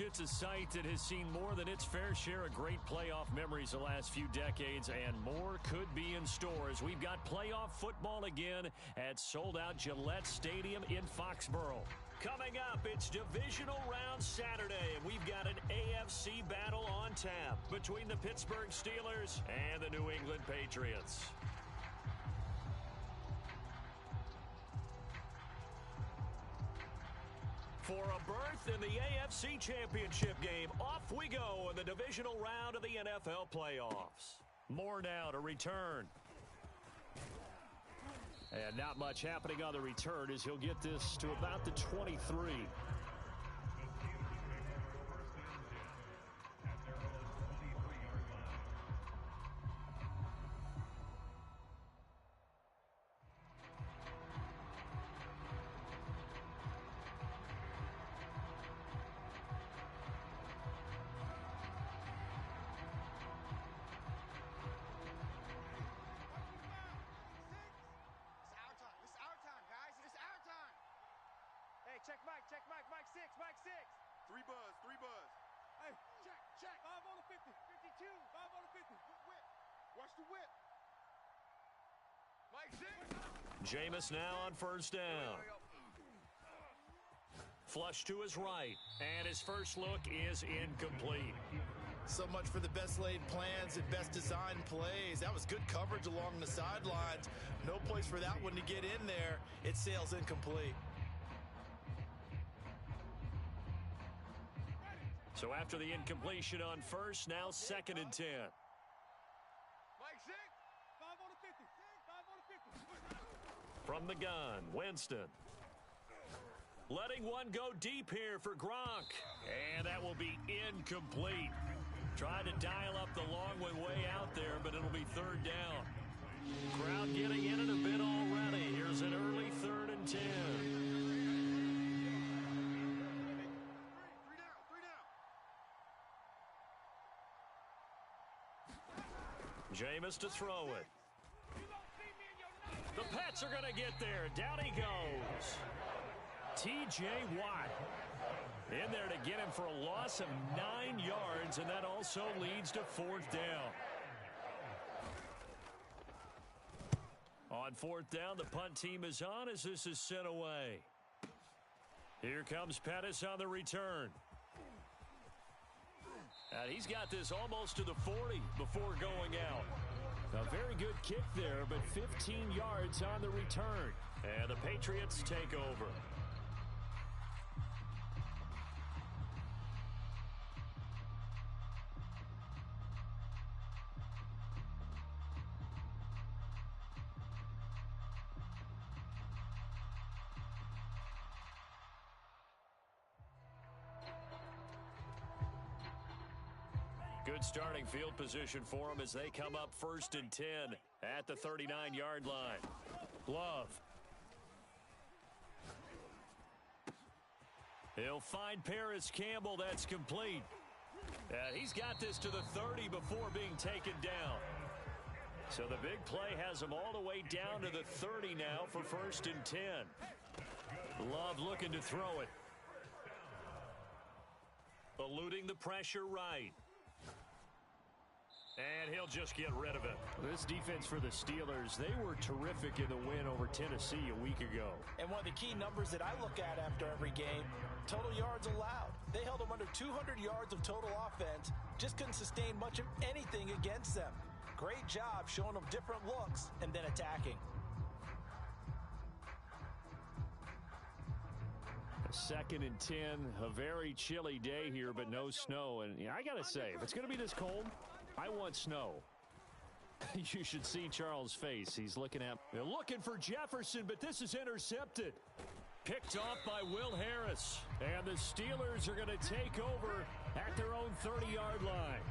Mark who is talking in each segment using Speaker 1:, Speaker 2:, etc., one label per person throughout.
Speaker 1: It's a site that has seen more than its fair share of great playoff memories the last few decades, and more could be in store as we've got playoff football again at sold-out Gillette Stadium in Foxborough. Coming up, it's Divisional Round Saturday, and we've got an AFC battle on tap between the Pittsburgh Steelers and the New England Patriots. For a berth in the AFC Championship game, off we go in the divisional round of the NFL playoffs. More now to return. And not much happening on the return as he'll get this to about the 23.
Speaker 2: Mike 6.
Speaker 3: 3 buzz.
Speaker 2: Hey, check. 5 on the 50. 52. 5 on the 50.
Speaker 3: Whip. Watch the whip. Mike 6.
Speaker 1: Jameis now on first down. Flush to his right, and his first look is incomplete.
Speaker 4: So much for the best laid plans and best designed plays. That was good coverage along the sidelines. No place for that one to get in there. It sails incomplete.
Speaker 1: So after the incompletion on first, now 2nd and 10.
Speaker 3: Mike 6.
Speaker 2: 5 on the 50. 5 on the 50.
Speaker 1: From the gun, Winston. Letting one go deep here for Gronk. And that will be incomplete. Trying to dial up the long one way out there, but it'll be 3rd down. Crowd getting in it a bit already. Here's an early 3rd and 10. Jameis to throw it. The Pats are going to get there. Down he goes. T.J. Watt in there to get him for a loss of 9 yards, and that also leads to 4th down. On 4th down, the punt team is on as this is sent away. Here comes Pettis on the return. And he's got this almost to the 40 before going out. A very good kick there, but 15 yards on the return. And the Patriots take over. Good starting field position for them as they come up 1st and 10 at the 39-yard line. Love. He'll find Paris Campbell. That's complete. And he's got this to the 30 before being taken down. So the big play has him all the way down to the 30 now for 1st and 10. Love looking to throw it. Eluding the pressure right. And he'll just get rid of it. This defense for the Steelers, they were terrific in the win over Tennessee a week ago.
Speaker 4: And one of the key numbers that I look at after every game, total yards allowed. They held them under 200 yards of total offense, just couldn't sustain much of anything against them. Great job showing them different looks and then attacking.
Speaker 1: 2nd and 10, a very chilly day here, but no snow. And I got to say, if it's going to be this cold, I want snow. You should see Charles' face. He's looking for Jefferson, but this is intercepted. Picked off by Will Harris. And the Steelers are going to take over at their own 30-yard line.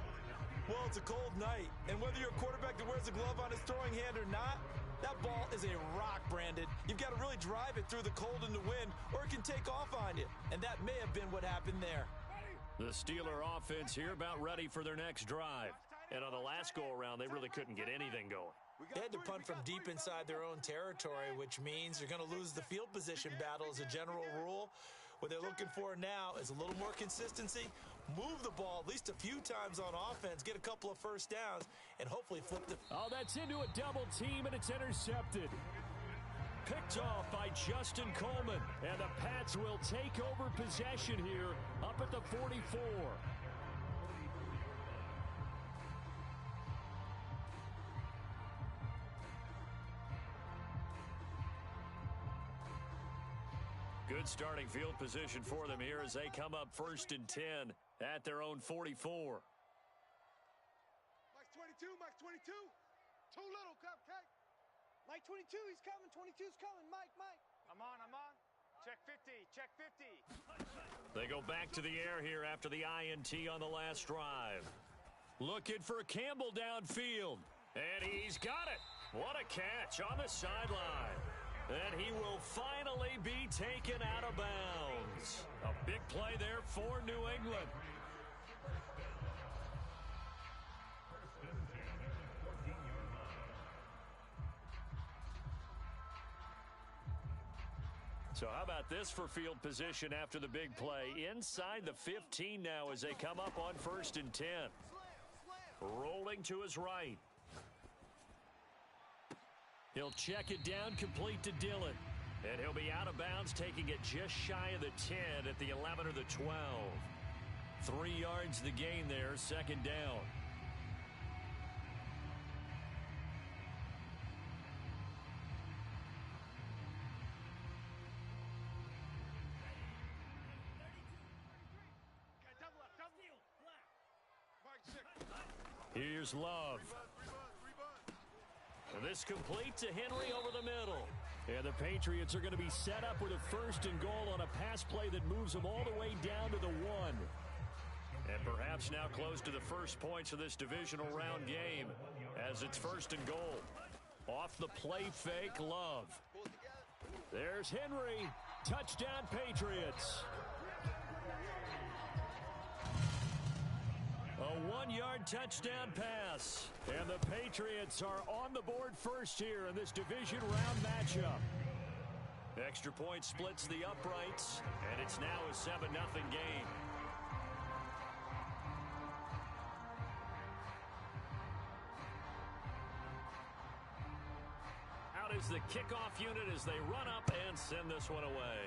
Speaker 4: Well, it's a cold night, and whether you're a quarterback that wears a glove on his throwing hand or not, that ball is a rock, Brandon. You've got to really drive it through the cold and the wind, or it can take off on you. And that may have been what happened there.
Speaker 1: The Steeler offense here about ready for their next drive. And on the last go-around, they really couldn't get anything going.
Speaker 4: They had to punt from deep inside their own territory, which means you're going to lose the field position battle as a general rule. What they're looking for now is a little more consistency, move the ball at least a few times on offense, get a couple of first downs, and hopefully flip the...
Speaker 1: Oh, that's into a double team, and it's intercepted. Picked off by Justin Coleman, and the Pats will take over possession here up at the 44. Good starting field position for them here as they come up 1st and 10 at their own 44.
Speaker 3: Mike 22, Mike 22. Too little, Cupcake.
Speaker 2: Mike 22, he's coming. 22's coming. Mike.
Speaker 3: I'm on. Check 50, check 50.
Speaker 1: They go back to the air here after the INT on the last drive. Looking for Campbell downfield. And he's got it. What a catch on the sideline. And he will finally be taken out of bounds. A big play there for New England. So how about this for field position after the big play? Inside the 15 now as they come up on 1st and 10. Rolling to his right. He'll check it down, complete to Dillon. And he'll be out of bounds, taking it just shy of the 10 at the 11 or the 12. 3 yards the gain there, 2nd down. Here's Love. And this complete to Henry over the middle. And the Patriots are going to be set up with a 1st and goal on a pass play that moves them all the way down to the 1. And perhaps now close to the first points of this divisional round game as it's 1st and goal. Off the play fake, Love. There's Henry. Touchdown, Patriots. A 1-yard touchdown pass. And the Patriots are on the board first here in this division round matchup. Extra point splits the uprights, and it's now a 7-0 game. Out is the kickoff unit as they run up and send this one away.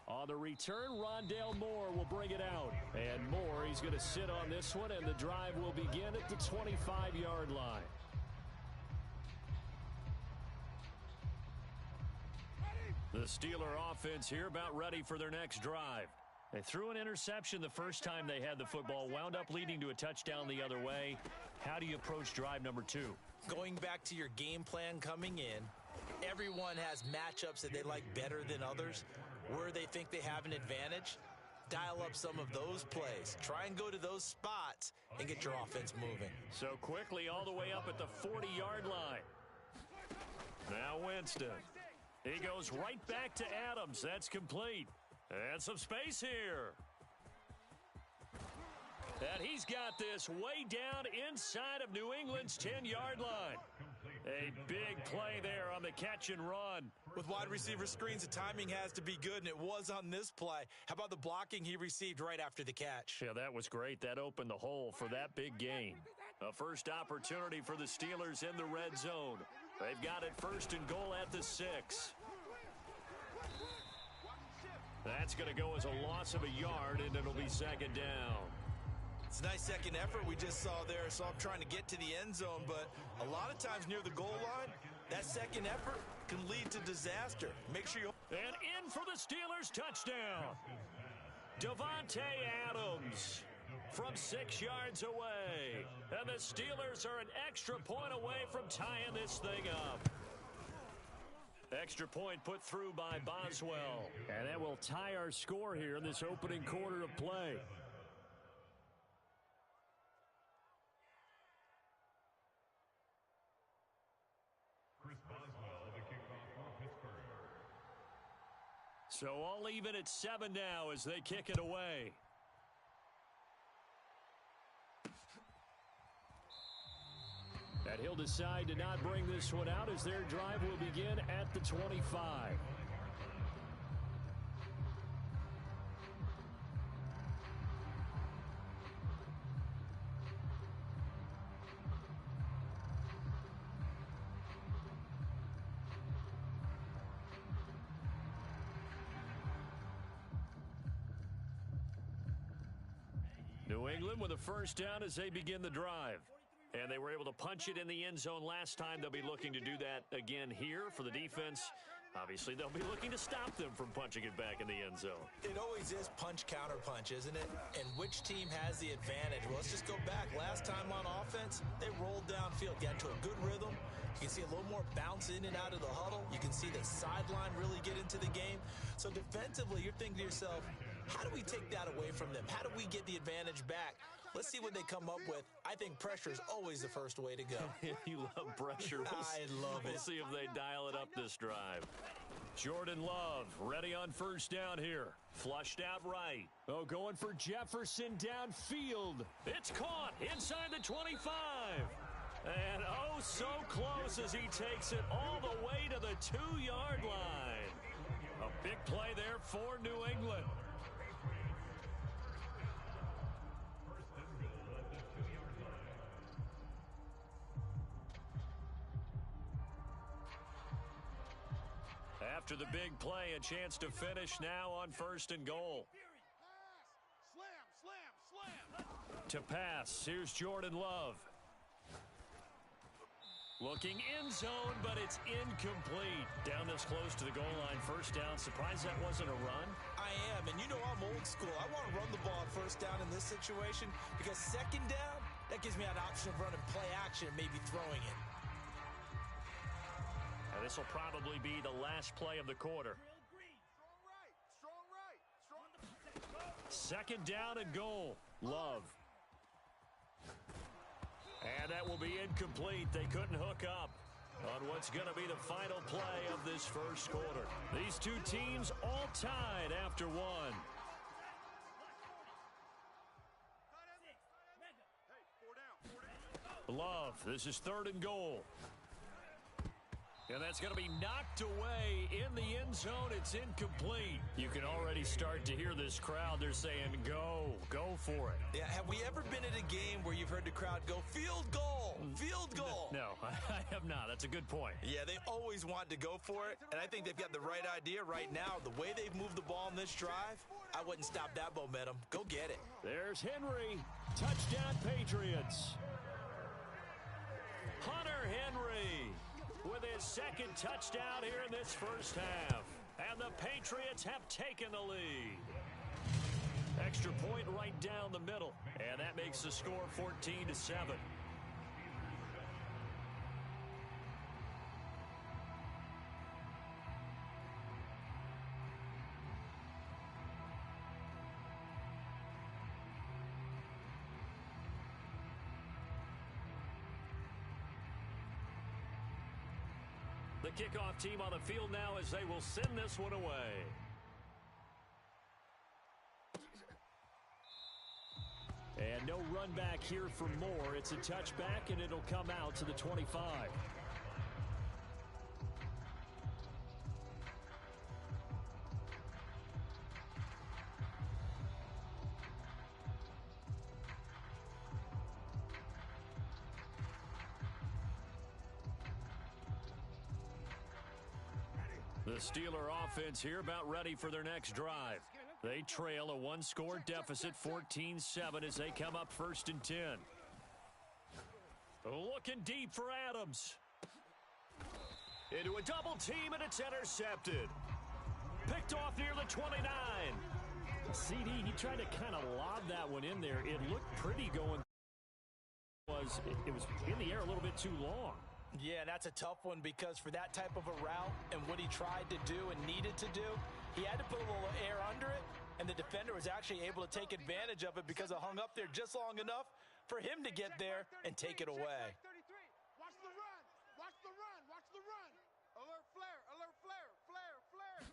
Speaker 1: On the return, Rondale Moore will bring it out. And Moore, he's going to sit on this one, and the drive will begin at the 25-yard line. The Steeler offense here about ready for their next drive. They threw an interception the first time they had the football, wound up leading to a touchdown the other way. How do you approach drive number 2?
Speaker 4: Going back to your game plan coming in, everyone has matchups that they like better than others. Where they think they have an advantage, dial up some of those plays. Try and go to those spots and get your offense moving.
Speaker 1: So quickly all the way up at the 40-yard line. Now Winston. He goes right back to Adams. That's complete. And some space here. And he's got this way down inside of New England's 10-yard line. A big play there on the catch and run.
Speaker 4: With wide receiver screens, the timing has to be good, and it was on this play. How about the blocking he received right after the catch?
Speaker 1: Yeah, that was great. That opened the hole for that big gain. A first opportunity for the Steelers in the red zone. They've got it 1st and goal at the 6. That's going to go as a loss of a yard, and it'll be 2nd down.
Speaker 4: It's a nice second effort we just saw there. So I'm trying to get to the end zone, but a lot of times near the goal line, that second effort can lead to disaster. Make sure you...
Speaker 1: And in for the Steelers touchdown. Davante Adams from 6 yards away. And the Steelers are an extra point away from tying this thing up. Extra point put through by Boswell. And that will tie our score here in this opening quarter of play. So all even at 7 now as they kick it away. And he'll decide to not bring this one out as their drive will begin at the 25. New England with a first down as they begin the drive. And they were able to punch it in the end zone last time. They'll be looking to do that again here for the defense. Obviously, they'll be looking to stop them from punching it back in the end zone.
Speaker 4: It always is punch, counter punch, isn't it? And which team has the advantage? Well, let's just go back. Last time on offense, they rolled downfield, got into a good rhythm. You can see a little more bounce in and out of the huddle. You can see the sideline really get into the game. So defensively, you're thinking to yourself, how do we take that away from them? How do we get the advantage back? Let's see what they come up with. I think pressure is always the first way to go.
Speaker 1: You love pressure.
Speaker 4: I love it.
Speaker 1: We'll see if they dial it up this drive. Jordan Love ready on first down here. Flushed out right. Oh, going for Jefferson downfield. It's caught inside the 25. And oh, so close as he takes it all the way to the 2-yard line. A big play there for New England. After the big play, a chance to finish now on first and goal. To pass, here's Jordan Love. Looking in zone, but it's incomplete. Down this close to the goal line, first down. Surprised that wasn't a run?
Speaker 4: I am, and you know I'm old school. I want to run the ball on first down in this situation because second down, that gives me an option of running play action and maybe throwing it.
Speaker 1: This will probably be the last play of the quarter. Second down and goal. Love. And that will be incomplete. They couldn't hook up on what's going to be the final play of this first quarter. These two teams all tied after one. Love, this is third and goal. And that's going to be knocked away in the end zone. It's incomplete. You can already start to hear this crowd. They're saying, go for it.
Speaker 4: Yeah, have we ever been at a game where you've heard the crowd go, field goal, field goal?
Speaker 1: No, I have not. That's a good point.
Speaker 4: Yeah, they always want to go for it, and I think they've got the right idea right now. The way they've moved the ball in this drive, I wouldn't stop that momentum. Go get it.
Speaker 1: There's Henry. Touchdown, Patriots. Hunter Henry with his second touchdown here in this first half. And the Patriots have taken the lead. Extra point right down the middle. And that makes the score 14-7. The kickoff team on the field now as they will send this one away. And no run back here for Moore. It's a touchback, and it'll come out to the 25. The Steeler offense here about ready for their next drive. They trail a one-score deficit, 14-7, as they come up first and 10. Looking deep for Adams. Into a double team, and it's intercepted. Picked off near the 29. CD, he tried to kind of lob that one in there. It looked pretty going. It was in the air a little bit too long.
Speaker 4: Yeah, that's a tough one because for that type of a route and what he tried to do and needed to do, he had to put a little air under it, and the defender was actually able to take advantage of it because it hung up there just long enough for him to get there and take it away.
Speaker 3: Watch the run. Watch the run. Watch the run. Alert flare. Alert flare. Flare. Flare.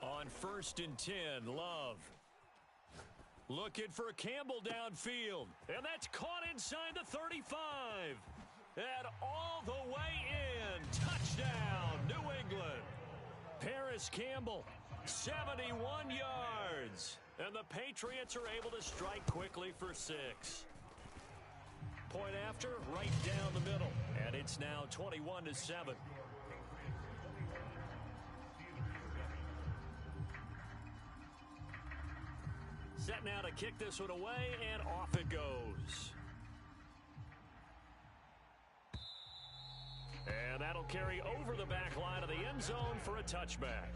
Speaker 1: On first and 10, Love. Looking for Campbell downfield. And that's caught inside the 35. And all the way in. Touchdown, New England. Paris Campbell, 71 yards. And the Patriots are able to strike quickly for 6. Point after, right down the middle. And it's now 21-7. Set now to kick this one away, and off it goes. And that'll carry over the back line of the end zone for a touchback.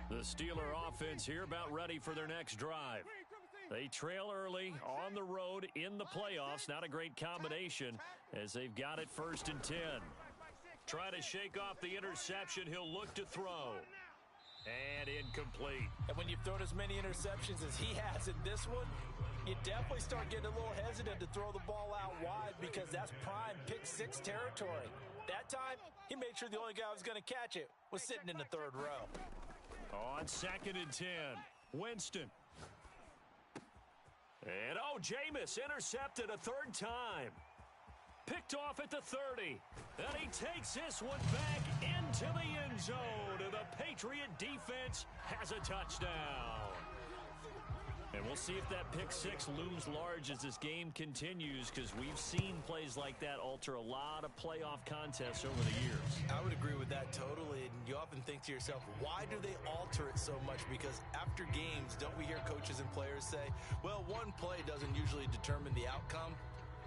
Speaker 1: The Steeler offense here about ready for their next drive. They trail early on the road in the playoffs. Not a great combination as they've got it 1st and 10. Try to shake off the interception. He'll look to throw. And incomplete.
Speaker 4: And when you've thrown as many interceptions as he has in this one, you definitely start getting a little hesitant to throw the ball out wide because that's prime pick 6 territory. That time, he made sure the only guy who was going to catch it was sitting in the 3rd row.
Speaker 1: On 2nd and 10, Winston. And, Jameis intercepted a 3rd time. Picked off at the 30. And he takes this one back into the end zone. And the Patriot defense has a touchdown. And we'll see if that pick 6 looms large as this game continues, because we've seen plays like that alter a lot of playoff contests over the years.
Speaker 4: I would agree with that totally. And you often think to yourself, why do they alter it so much? Because after games, don't we hear coaches and players say, well, one play doesn't usually determine the outcome?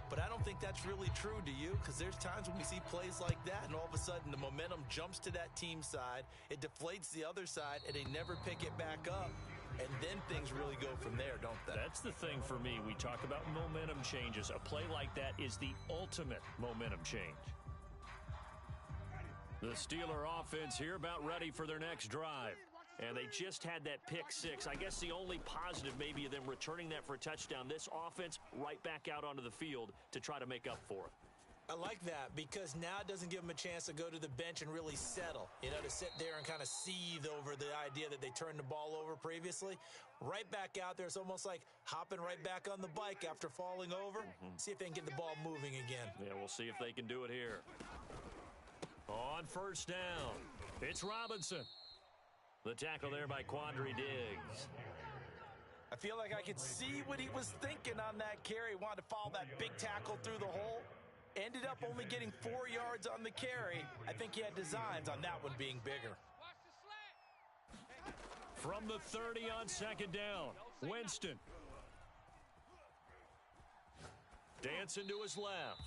Speaker 4: But I don't think that's really true, do you? Because there's times when we see plays like that, and all of a sudden the momentum jumps to that team side, it deflates the other side, and they never pick it back up. And then things really go from there, don't they?
Speaker 1: That's the thing for me. We talk about momentum changes. A play like that is the ultimate momentum change. The Steeler offense here about ready for their next drive. And they just had that pick 6. I guess the only positive maybe of them returning that for a touchdown. This offense right back out onto the field to try to make up for it.
Speaker 4: I like that because now it doesn't give them a chance to go to the bench and really settle. You know, to sit there and kind of seethe over the idea that they turned the ball over previously. Right back out there, it's almost like hopping right back on the bike after falling over. See if they can get the ball moving again.
Speaker 1: Yeah, we'll see if they can do it here. On 1st down, it's Robinson. The tackle there by Quandre Diggs.
Speaker 4: I feel like I could see what he was thinking on that carry. Wanted to follow that big tackle through the hole. Ended up only getting 4 yards on the carry. I think he had designs on that one being bigger.
Speaker 1: From the 30 on 2nd down, Winston. Dancing to his left.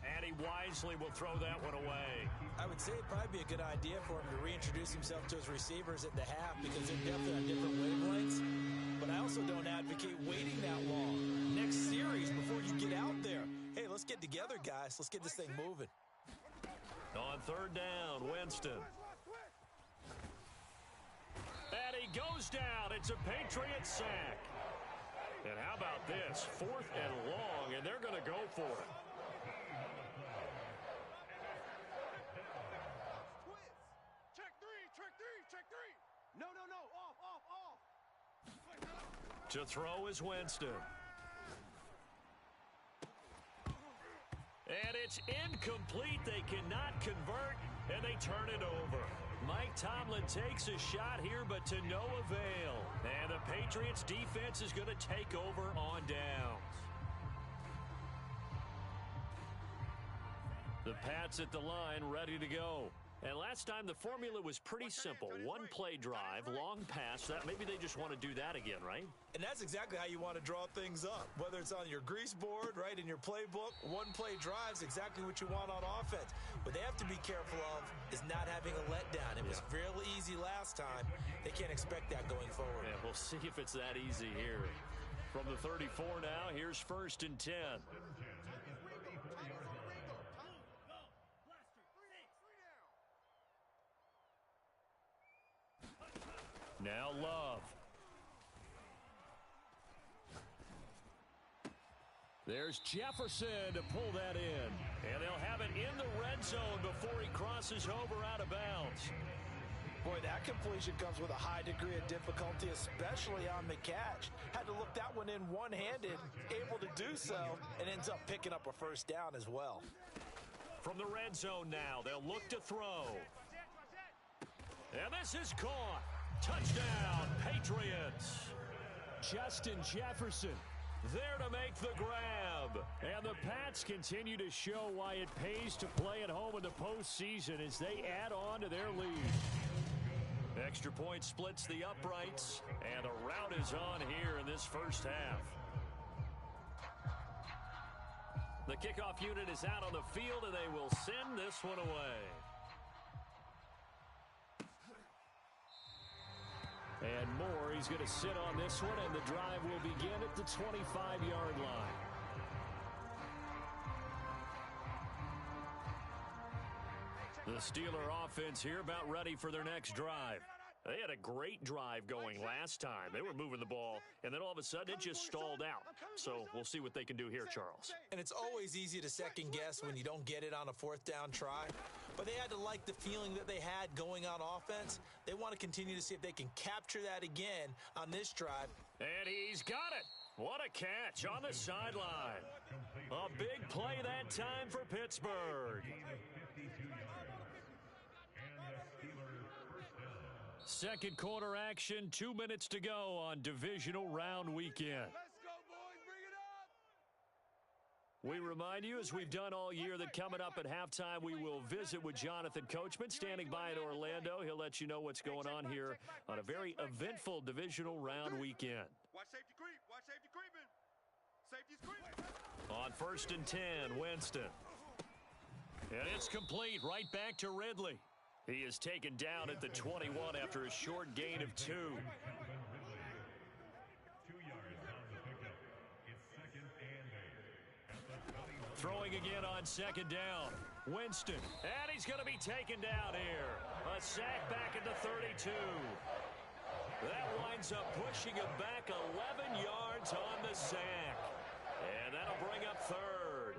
Speaker 1: And he wisely will throw that one away.
Speaker 4: I would say it'd probably be a good idea for him to reintroduce himself to his receivers at the half because they're definitely on different wavelengths. But I also don't advocate waiting that long. Next series before you get out there. Hey, let's get together, guys. Let's get this thing moving.
Speaker 1: On 3rd down, Winston. And he goes down. It's a Patriot sack. And how about this? 4th and long, and they're going to go for it.
Speaker 2: Check 3. No. Off.
Speaker 1: To throw is Winston. And it's incomplete. They cannot convert, and they turn it over. Mike Tomlin takes a shot here, but to no avail. And the Patriots defense is going to take over on downs. The Pats at the line, ready to go. And last time, the formula was pretty simple. One play drive, long pass. That maybe they just want to do that again, right?
Speaker 4: And that's exactly how you want to draw things up. Whether it's on your grease board, right, in your playbook, one play drive is exactly what you want on offense. What they have to be careful of is not having a letdown. It was fairly easy last time. They can't expect that going forward.
Speaker 1: Yeah, we'll see if it's that easy here. From the 34 now, here's 1st and 10. Now Love. There's Jefferson to pull that in. And they'll have it in the red zone before he crosses over out of bounds.
Speaker 4: Boy, that completion comes with a high degree of difficulty, especially on the catch. Had to look that one in one-handed, able to do so, and ends up picking up a first down as well.
Speaker 1: From the red zone now, they'll look to throw. And this is caught. Touchdown, Patriots. Justin Jefferson there to make the grab. And the Pats continue to show why it pays to play at home in the postseason as they add on to their lead. Extra point splits the uprights, and the rout is on here in this first half. The kickoff unit is out on the field, and they will send this one away. And Moore, he's going to sit on this one, and the drive will begin at the 25-yard line. The Steeler offense here about ready for their next drive. They had a great drive going last time. They were moving the ball, and then all of a sudden it just stalled out. So we'll see what they can do here, Charles.
Speaker 4: And it's always easy to second guess when you don't get it on a fourth down try. But they had to like the feeling that they had going on offense. They want to continue to see if they can capture that again on this drive.
Speaker 1: And he's got it. What a catch on the sideline. A big play that time for Pittsburgh. Second quarter action, 2 minutes to go on divisional round weekend.
Speaker 3: Let's go, boys. Bring it up.
Speaker 1: We remind you, as we've done all year, that coming up at halftime, we will visit with Jonathan Coachman, standing by in Orlando. He'll let you know what's going on here on a very eventful divisional round weekend.
Speaker 3: Watch safety creep. Watch safety creeping. Safety's creeping.
Speaker 1: On 1st and 10, Winston. And it's complete right back to Ridley. He is taken down at the 21 after a short gain of 2. Throwing again on 2nd down. Winston. And he's going to be taken down here. A sack back at the 32. That winds up pushing him back 11 yards on the sack. And that'll bring up 3rd.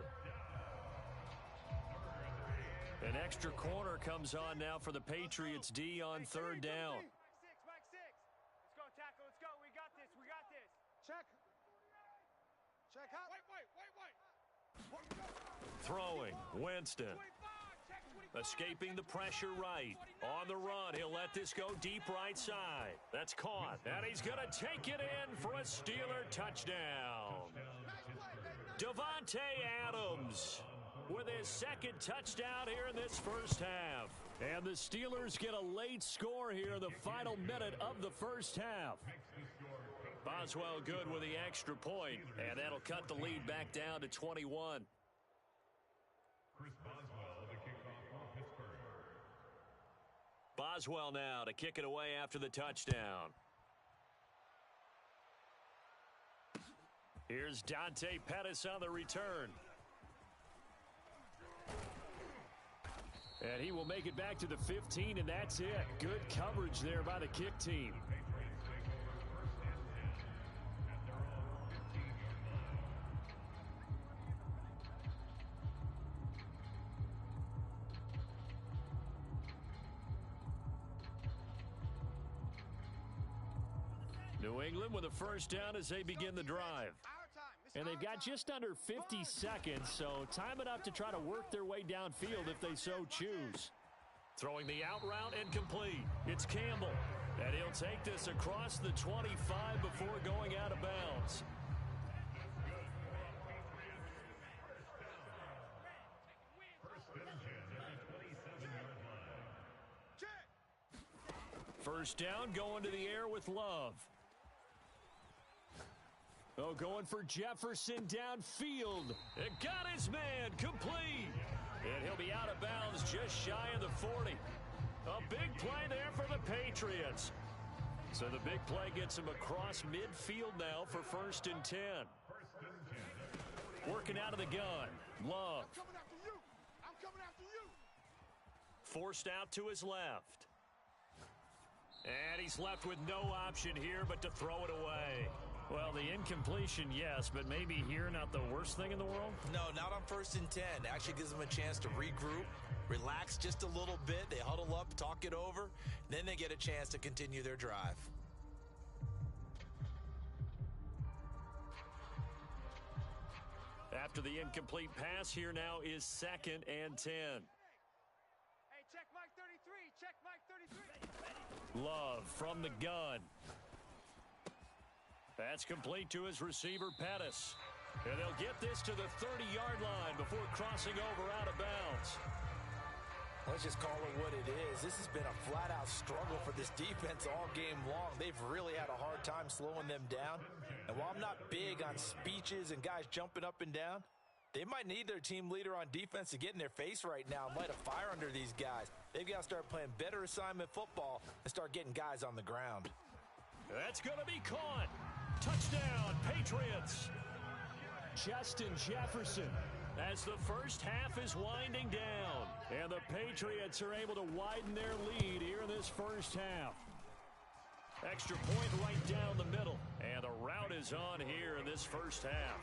Speaker 1: An extra corner comes on now for the Patriots D on 3rd down.
Speaker 2: Back 6. Let's go, tackle. Let's go. We got this. We got this.
Speaker 3: Check. Check out. Wait.
Speaker 1: Throwing, Winston. Escaping the pressure right. On the run, he'll let this go deep right side. That's caught. And he's going to take it in for a Steeler touchdown. Davante Adams with his 2nd touchdown here in this first half. And the Steelers get a late score here in the final minute of the first half. Boswell good with the extra point, and that'll cut the lead back down to 21. Boswell now to kick it away after the touchdown. Here's Dante Pettis on the return. And he will make it back to the 15, and that's it. Good coverage there by the kick team. New England with a first down as they begin the drive. And they've got just under 50 seconds, so time enough to try to work their way downfield if they so choose. Throwing the out route and complete. It's Campbell. And he'll take this across the 25 before going out of bounds. First down going to the air with Love. Oh, going for Jefferson downfield. It got his man complete. And he'll be out of bounds just shy of the 40. A big play there for the Patriots. So the big play gets him across midfield now for 1st and 10. Working out of the gun. Love.
Speaker 3: I'm coming after you. I'm coming after you.
Speaker 1: Forced out to his left. And he's left with no option here but to throw it away. Well, the incompletion, yes, but maybe here not the worst thing in the world?
Speaker 4: No, not on 1st and 10. Actually gives them a chance to regroup, relax just a little bit. They huddle up, talk it over, then they get a chance to continue their drive.
Speaker 1: After the incomplete pass, here now is 2nd and 10.
Speaker 2: Hey, check Mike 33. Check Mike 33.
Speaker 1: Love from the gun. That's complete to his receiver, Pettis. And they'll get this to the 30-yard line before crossing over out of bounds.
Speaker 4: Let's just call it what it is. This has been a flat-out struggle for this defense all game long. They've really had a hard time slowing them down. And while I'm not big on speeches and guys jumping up and down, they might need their team leader on defense to get in their face right now and light a fire under these guys. They've got to start playing better assignment football and start getting guys on the ground.
Speaker 1: That's going to be caught. Touchdown, Patriots. Justin Jefferson as the first half is winding down. And the Patriots are able to widen their lead here in this first half. Extra point right down the middle. And the route is on here in this first half.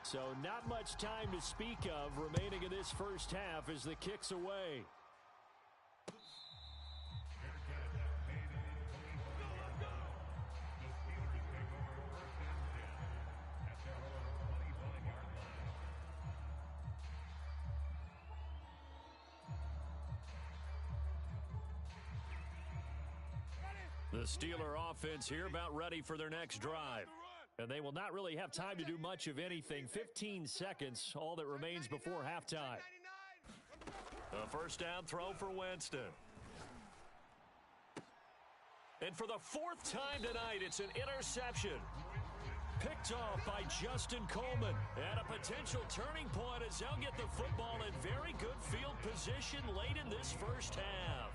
Speaker 1: So not much time to speak of remaining in this first half as the kick's away. The Steeler offense here about ready for their next drive. And they will not really have time to do much of anything. 15 seconds, all that remains before halftime. The first down throw for Winston. And for the 4th time tonight, it's an interception. Picked off by Justin Coleman. And a potential turning point as they'll get the football in very good field position late in this first half.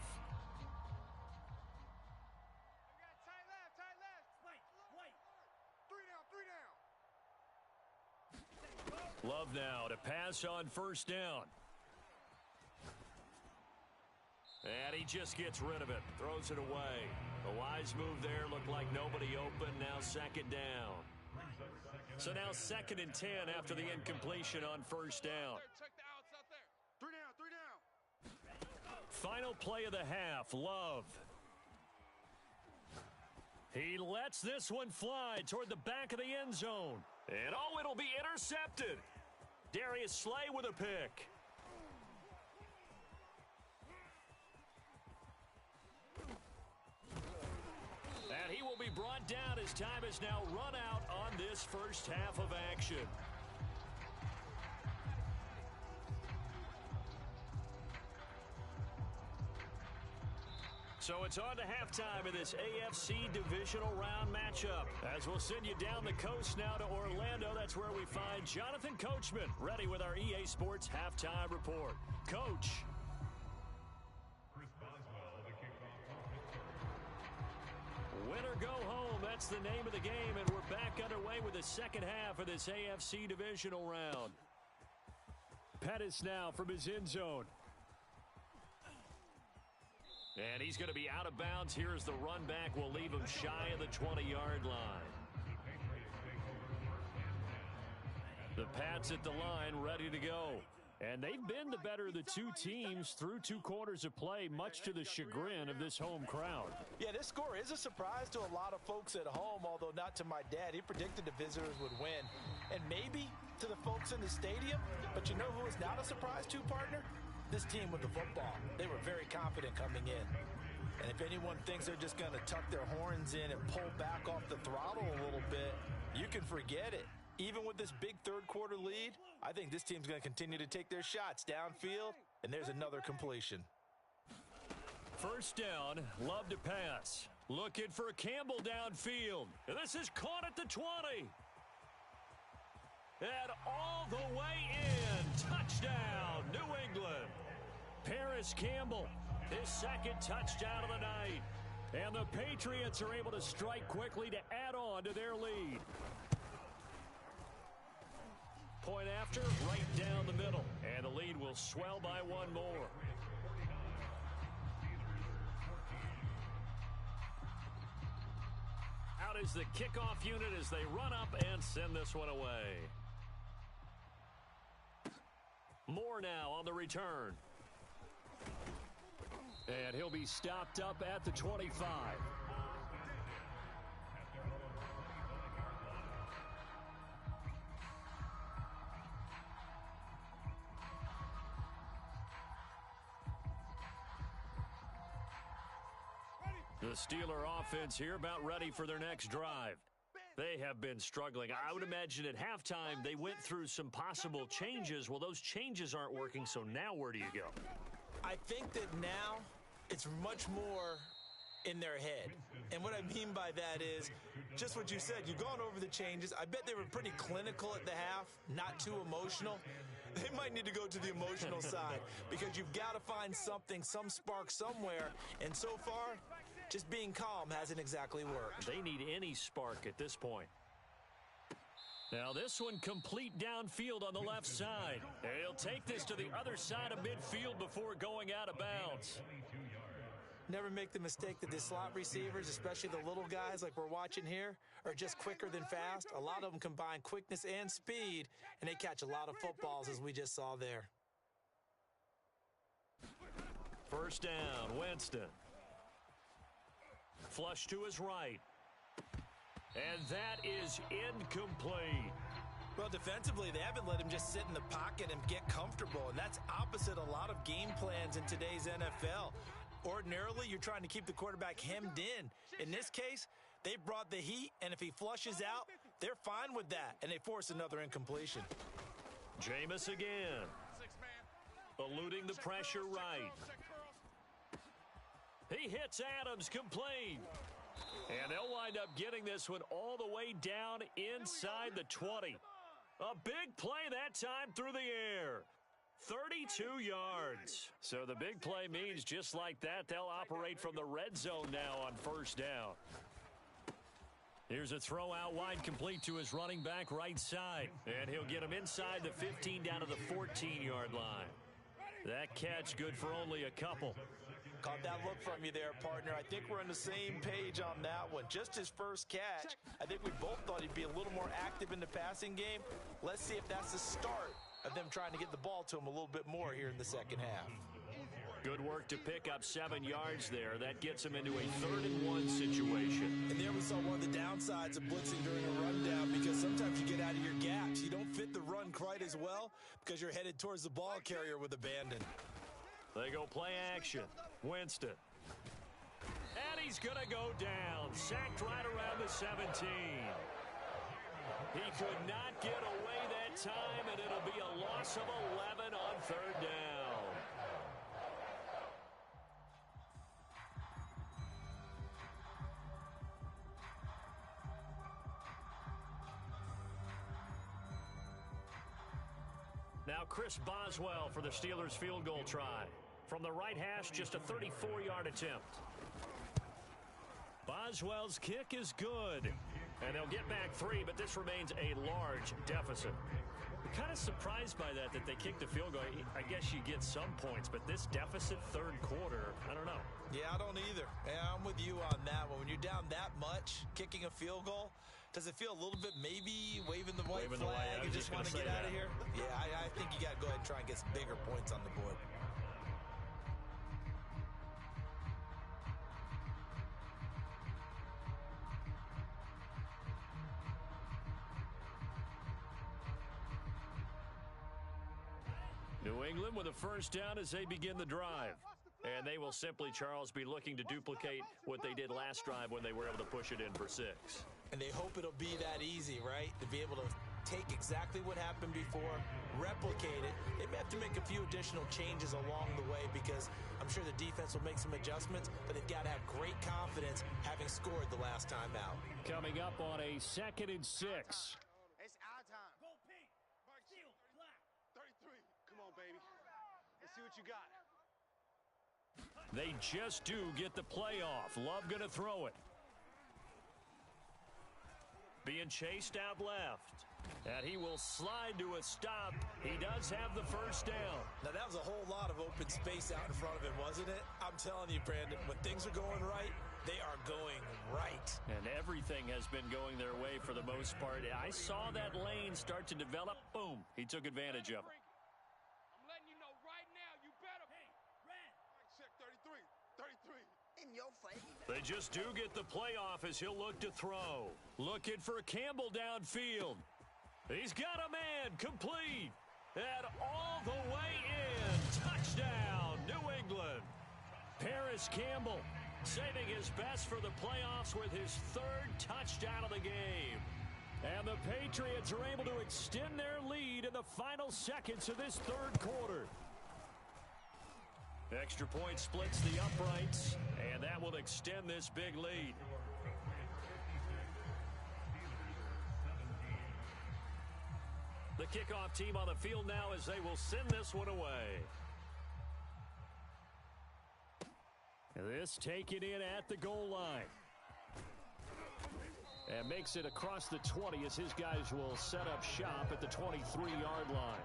Speaker 1: Love now to pass on first down. And he just gets rid of it. Throws it away. A wise move there. Looked like nobody open. Now 2nd down. So now 2nd and 10 after the incompletion on first down.
Speaker 3: Check the outs out there. 3 down.
Speaker 1: Final play of the half. Love. He lets this one fly toward the back of the end zone. And oh, it'll be intercepted. Darius Slay with a pick. And he will be brought down as time is now run out on this first half of action. So it's on to halftime in this AFC divisional round matchup. As we'll send you down the coast now to Orlando, that's where we find Jonathan Coachman, ready with our EA Sports halftime report. Coach. Win or go home, that's the name of the game, and we're back underway with the second half of this AFC divisional round. Pettis now from his end zone. And he's going to be out of bounds. Here's the run back. Will leave him shy of the 20-yard line. The Pats at the line ready to go. And they've been the better of the two teams through 2 quarters of play, much to the chagrin of this home crowd.
Speaker 4: Yeah, this score is a surprise to a lot of folks at home, although not to my dad. He predicted the visitors would win. And maybe to the folks in the stadium. But you know who is not a surprise to, partner? This team with the football. They were very confident coming in. And if anyone thinks they're just going to tuck their horns in and pull back off the throttle a little bit, you can forget it. Even with this big third-quarter lead, I think this team's going to continue to take their shots downfield, and there's another completion.
Speaker 1: First down, Love to pass. Looking for Campbell downfield. And this is caught at the 20. And all the way in. Touchdown, New England. Paris Campbell, his 2nd touchdown of the night. And the Patriots are able to strike quickly to add on to their lead. Point after, right down the middle. And the lead will swell by 1 more. is the kickoff unit as they run up and send this one away. Moore now on the return. And he'll be stopped up at the 25. The Steeler offense here about ready for their next drive. They have been struggling. I would imagine at halftime they went through some possible changes. Well, those changes aren't working, so now where do you go?
Speaker 4: I think that now it's much more in their head. And what I mean by that is just what you said. You've gone over the changes. I bet they were pretty clinical at the half, not too emotional. They might need to go to the emotional side because you've got to find something, some spark somewhere. And so far, just being calm hasn't exactly worked.
Speaker 1: They need any spark at this point. Now this one complete downfield on the left side. And he'll take this to the other side of midfield before going out of bounds.
Speaker 4: Never make the mistake that the slot receivers, especially the little guys like we're watching here, are just quicker than fast. A lot of them combine quickness and speed, and they catch a lot of footballs as we just saw there.
Speaker 1: First down, Winston. Flush to his right. And that is incomplete.
Speaker 4: Well, defensively, they haven't let him just sit in the pocket and get comfortable, and that's opposite a lot of game plans in today's NFL. Ordinarily, you're trying to keep the quarterback hemmed in. In this case, they brought the heat, and if he flushes out, they're fine with that, and they force another incompletion.
Speaker 1: Jameis again. Eluding the pressure right. He hits Adams complete. And they'll wind up getting this one all the way down inside the 20. A big play that time through the air. 32 yards. So the big play means just like that, they'll operate from the red zone now on first down. Here's a throw out wide complete to his running back right side. And he'll get him inside the 15 down to the 14-yard line. That catch good for only a couple.
Speaker 4: Caught that look from you there, partner. I think we're on the same page on that one. Just his first catch. I think we both thought he'd be a little more active in the passing game. Let's see if that's the start of them trying to get the ball to him a little bit more here in the second half.
Speaker 1: Good work to pick up 7 yards there. That gets him into a 3rd-and-1 situation.
Speaker 4: And there we saw one of the downsides of blitzing during a rundown because sometimes you get out of your gaps. You don't fit the run quite as well because you're headed towards the ball carrier with abandon.
Speaker 1: They go play action. Winston. And he's going to go down. Sacked right around the 17. He could not get away that time, and it'll be a loss of 11 on 3rd down. Now Chris Boswell for the Steelers field goal try. From the right hash, just a 34-yard attempt. Boswell's kick is good. And they'll get back 3, but this remains a large deficit. I'm kind of surprised by that they kicked the field goal. I guess you get some points, but this deficit 3rd quarter, I don't know.
Speaker 4: Yeah, I don't either. Yeah, I'm with you on that one. When you're down that much, kicking a field goal, does it feel a little bit maybe waving the white flag and just want to get out of here? Yeah, I think you got to go ahead and try and get some bigger points on the board.
Speaker 1: New England with a first down as they begin the drive. And they will simply, Charles, be looking to duplicate what they did last drive when they were able to push it in for 6.
Speaker 4: And they hope it'll be that easy, right? To be able to take exactly what happened before, replicate it. They may have to make a few additional changes along the way because I'm sure the defense will make some adjustments, but they've got to have great confidence having scored the last time out.
Speaker 1: Coming up on a 2nd and 6.
Speaker 3: It's our time. Go pink. Steel, black. 33. Come on, baby. Let's see what you got.
Speaker 1: They just do get the playoff. Love gonna throw it. Being chased out left. And he will slide to a stop. He does have the first down.
Speaker 4: Now, that was a whole lot of open space out in front of him, wasn't it? I'm telling you, Brandon, when things are going right, they are going right.
Speaker 1: And everything has been going their way for the most part. I saw that lane start to develop. Boom. He took advantage of it.
Speaker 2: I'm letting you know right now, you better. Hey, Red.
Speaker 3: Check 33. 33.
Speaker 5: In your face.
Speaker 1: They just do get the playoff as he'll look to throw. Looking for Campbell downfield. He's got a man, complete, and all the way in. Touchdown, New England. Paris Campbell saving his best for the playoffs with his third touchdown of the game. And the Patriots are able to extend their lead in the final seconds of this third quarter. Extra point splits the uprights, and that will extend this big lead. The kickoff team on the field now as they will send this one away. This taken in at the goal line. And makes it across the 20 as his guys will set up shop at the 23-yard line.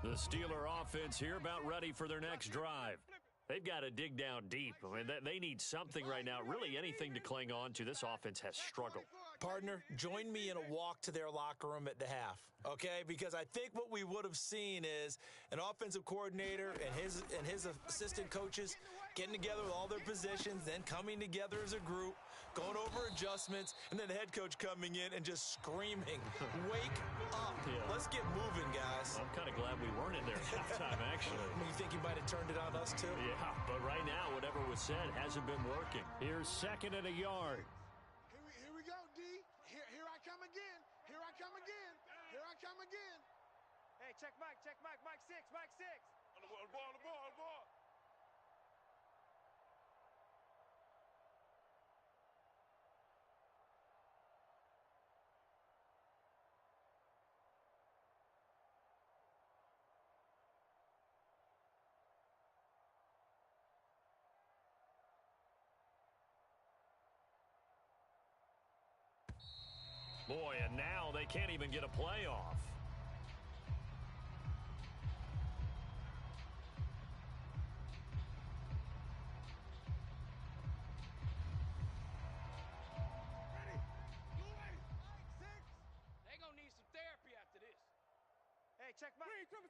Speaker 1: The Steeler offense here about ready for their next drive. They've got to dig down deep. I mean, they need something right now, really anything to cling on to. This offense has struggled.
Speaker 4: Partner, join me in a walk to their locker room at the half, okay? Because I think what we would have seen is an offensive coordinator and his assistant coaches getting together with all their positions, then coming together as a group, going over adjustments, and then the head coach coming in and just screaming, wake up. Yeah. Let's get moving, guys.
Speaker 1: I'm kind of glad we weren't in there at halftime, actually.
Speaker 4: You think he might have turned it on us, too?
Speaker 1: Yeah, but right now, whatever was said hasn't been working. Here's second and a yard.
Speaker 3: Here we go, D. Here I come again. Here I come again. Here I come again.
Speaker 2: Hey, check Mike, Mike 6, Mike 6.
Speaker 3: On the ball.
Speaker 1: Boy, and now they can't even get a playoff.
Speaker 2: They gonna need some therapy after this. Hey, check Mike. 6,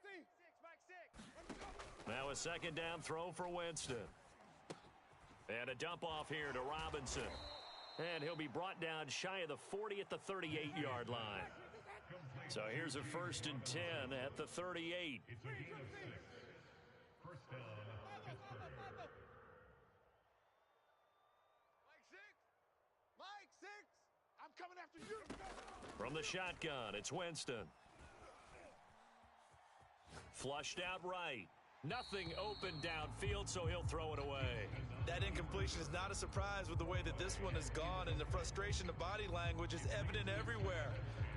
Speaker 2: Mike 6.
Speaker 1: Now a second down throw for Winston. And a dump off here to Robinson. And he'll be brought down shy of the 40 at the 38-yard line. So here's a 1st and 10 at the 38.
Speaker 3: First down. Mike 6. I'm coming after you.
Speaker 1: From the shotgun, it's Winston. Flushed out right. Nothing open downfield, so he'll throw it away.
Speaker 4: That incompletion is not a surprise with the way that this one has gone, and the frustration of body language is evident everywhere.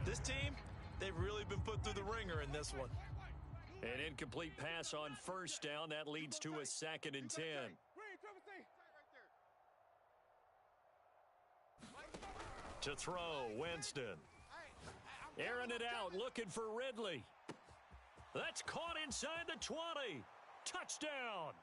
Speaker 4: This team, they've really been put through the ringer in this one.
Speaker 1: An incomplete pass on 1st down. That leads to a 2nd and 10. To throw, Winston. Airing it out, looking for Ridley. That's caught inside the 20. Touchdown.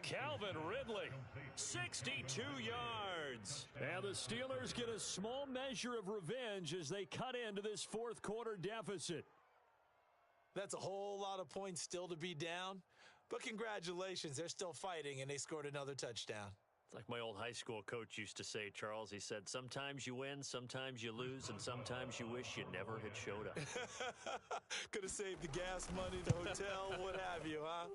Speaker 1: Calvin Ridley, 62 yards. And the Steelers get a small measure of revenge as they cut into this 4th quarter deficit.
Speaker 4: That's a whole lot of points still to be down. But congratulations, they're still fighting, and they scored another touchdown.
Speaker 1: It's like my old high school coach used to say, Charles. He said, sometimes you win, sometimes you lose, and sometimes you wish you never had showed up.
Speaker 4: Could have saved the gas money, the hotel, what have you, huh?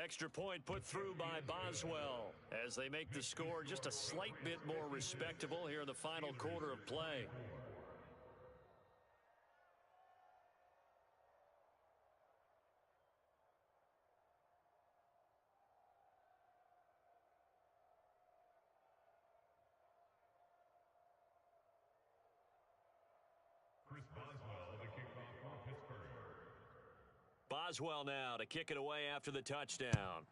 Speaker 1: Extra point put through by Boswell as they make the score just a slight bit more respectable here in the final quarter of play.
Speaker 6: Chris Boswell.
Speaker 1: Boswell now to kick it away after the touchdown.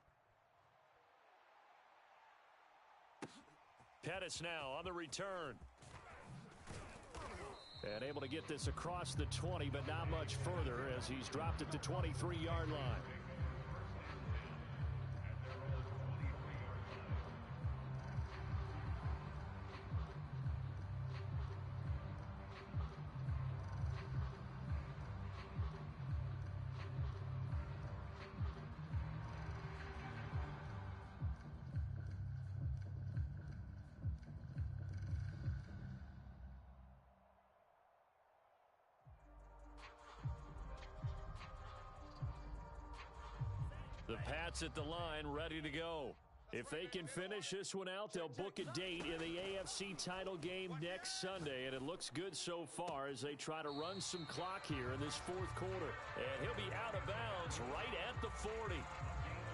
Speaker 1: Pettis now on the return. And able to get this across the 20, but not much further as he's dropped it to 23-yard line. The Pats at the line, ready to go. If they can finish this one out, they'll book a date in the AFC title game next Sunday, and it looks good so far as they try to run some clock here in this fourth quarter. And he'll be out of bounds right at the 40.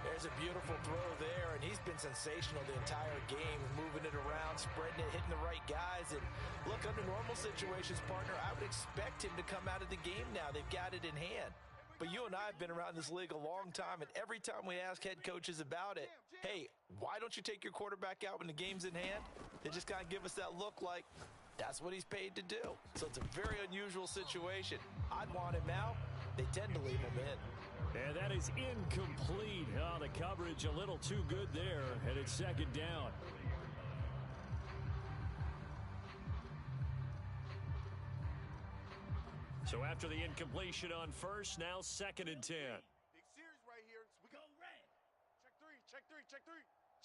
Speaker 4: There's a beautiful throw there, and he's been sensational the entire game, moving it around, spreading it, hitting the right guys. And look, under normal situations, partner, I would expect him to come out of the game now. They've got it in hand. But you and I have been around this league a long time, and every time we ask head coaches about it, hey, why don't you take your quarterback out when the game's in hand? They just kind of give us that look like that's what he's paid to do. So it's a very unusual situation. I'd want him out. They tend to leave him in.
Speaker 1: And that is incomplete. Oh, the coverage a little too good there, and it's second down. So after the incompletion on first, now 2nd and 10.
Speaker 3: Big series right here. We go red. Check three.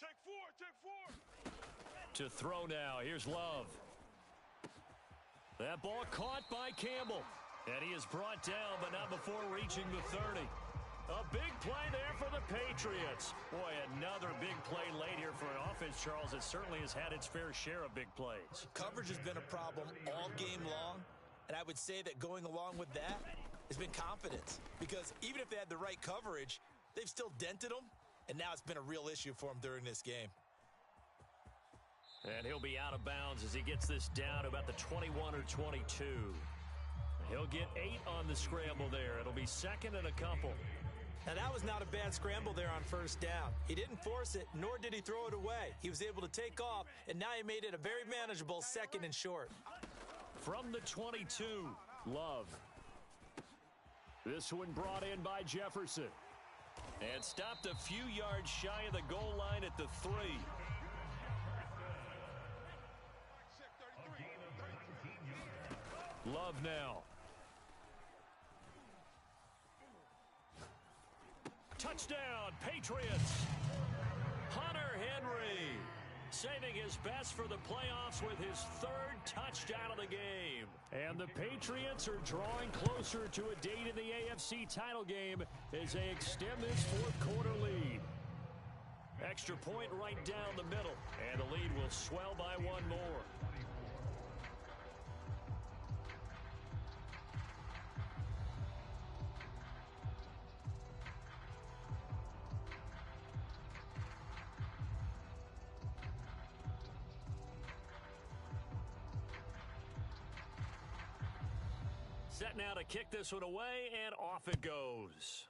Speaker 3: Check four.
Speaker 1: To throw now. Here's Love. That ball caught by Campbell. And he is brought down, but not before reaching the 30. A big play there for the Patriots. Boy, another big play late here for an offense, Charles, that certainly has had its fair share of big plays.
Speaker 4: Coverage has been a problem all game long. And I would say that going along with that has been confidence. Because even if they had the right coverage, they've still dented them. And now it's been a real issue for them during this game.
Speaker 1: And he'll be out of bounds as he gets this down to about the 21 or 22. He'll get 8 on the scramble there. It'll be 2nd and a couple.
Speaker 4: Now, that was not a bad scramble there on first down. He didn't force it, nor did he throw it away. He was able to take off, and now he made it a very manageable 2nd and short.
Speaker 1: From the 22, Love. This one brought in by Jefferson. And stopped a few yards shy of the goal line at the 3. Love now. Touchdown, Patriots. Hunter Henry saving his best for the playoffs with his 3rd touchdown of the game. And the Patriots are drawing closer to a date in the AFC title game as they extend this fourth quarter lead. Extra point right down the middle, and the lead will swell by 1 more. Set now to kick this one away, and off it goes.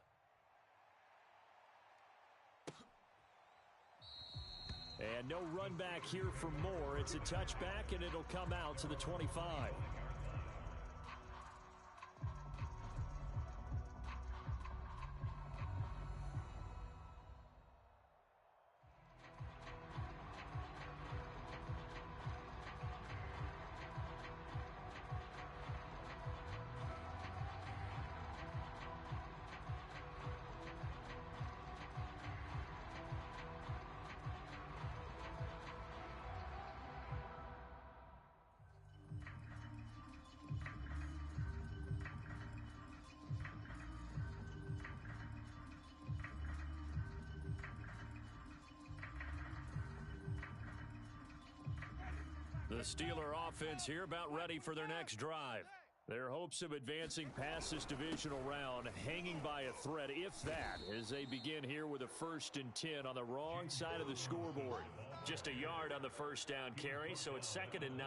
Speaker 1: And no run back here for more. It's a touchback, and it'll come out to the 25. The Steeler offense here about ready for their next drive. Their hopes of advancing past this divisional round hanging by a thread, if that, as they begin here with a 1st and 10 on the wrong side of the scoreboard. Just a yard on the first down carry, so it's 2nd and 9.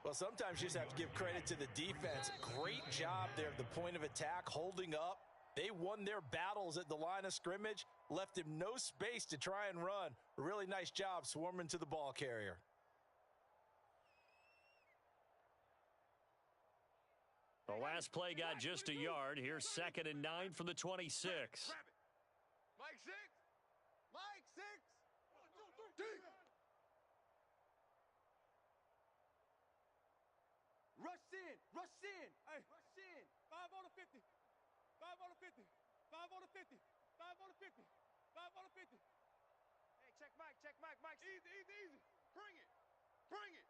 Speaker 4: Well, sometimes you just have to give credit to the defense. Great job there at the point of attack, holding up, They won their battles at the line of scrimmage, left him no space to try and run. A really nice job swarming to the ball carrier.
Speaker 1: The last play got just a yard. Here's 2nd and 9 from the 26.
Speaker 3: Mike 6. Mike 6. 1, 2, 3.
Speaker 2: Rush in. Rush in. Hey, rush in. 5 on the 50. 5 on the 50. 5 on the 50. 5 on the 50. 5 on the 50. Hey, check Mike. Check Mike. Mike.
Speaker 3: Easy, easy, easy. Bring it. Bring it.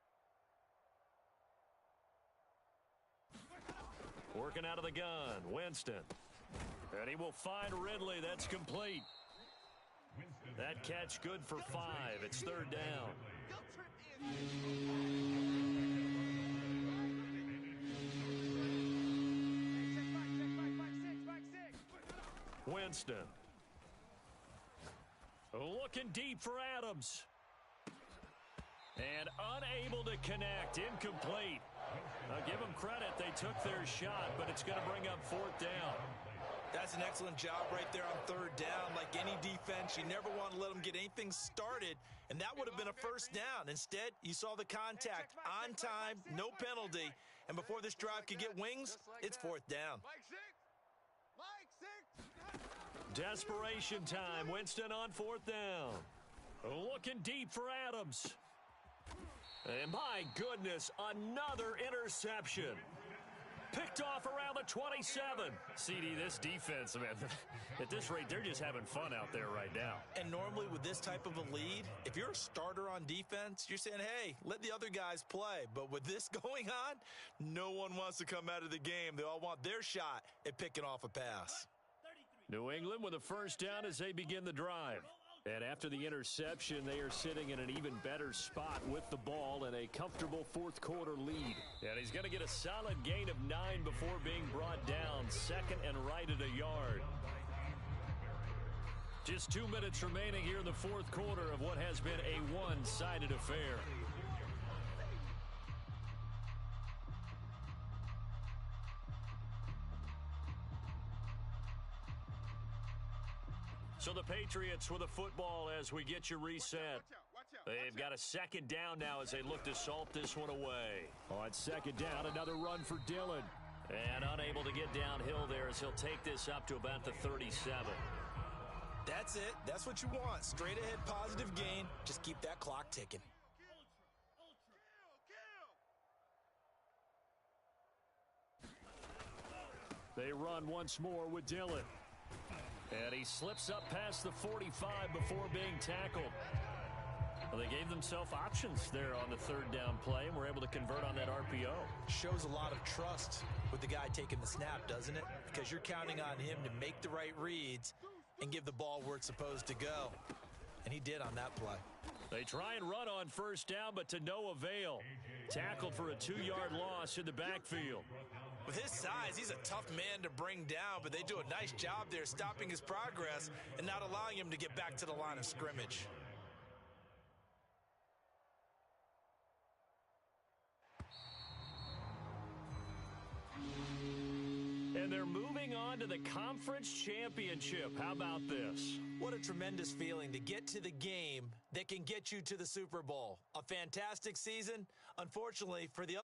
Speaker 1: Working out of the gun, Winston. And he will find Ridley. That's complete. That catch good for 5. It's 3rd down. Winston. Looking deep for Adams. And unable to connect. Incomplete. I'll give them credit. They took their shot, but it's going to bring up 4th down.
Speaker 4: That's an excellent job right there on 3rd down. Like any defense, you never want to let them get anything started, and that would have been a 1st down. Instead, you saw the contact on time, no penalty, and before this drive could get wings, it's 4th down.
Speaker 3: Mike 6. Mike 6.
Speaker 1: Desperation time. Winston on 4th down. Looking deep for Adams. And my goodness, another interception. Picked off around the 27. CD, this defense, man, at this rate, they're just having fun out there right now.
Speaker 4: And normally with this type of a lead, if you're a starter on defense, you're saying, hey, let the other guys play. But with this going on, no one wants to come out of the game. They all want their shot at picking off a pass.
Speaker 1: New England with a 1st down as they begin the drive. And after the interception, they are sitting in an even better spot with the ball and a comfortable 4th quarter lead. And he's going to get a solid gain of 9 before being brought down. 2nd and right at a yard. Just 2 minutes remaining here in the 4th quarter of what has been a one-sided affair. So the Patriots with a football as we get you reset. They've got a 2nd down now as they look to salt this one away. On 2nd down, another run for Dillon. And unable to get downhill there as he'll take this up to about the 37.
Speaker 4: That's it. That's what you want. Straight ahead positive gain. Just keep that clock ticking.
Speaker 1: They run once more with Dillon. And he slips up past the 45 before being tackled. Well, they gave themselves options there on the 3rd down play, and were able to convert on that RPO.
Speaker 4: Shows a lot of trust with the guy taking the snap, doesn't it? Because you're counting on him to make the right reads and give the ball where it's supposed to go. And he did on that play.
Speaker 1: They try and run on 1st down, but to no avail. Tackled for a 2-yard loss in the backfield.
Speaker 4: With his size, he's a tough man to bring down, but they do a nice job there stopping his progress and not allowing him to get back to the line of scrimmage.
Speaker 1: And they're moving on to the conference championship. How about this?
Speaker 4: What a tremendous feeling to get to the game that can get you to the Super Bowl. A fantastic season. Unfortunately, for the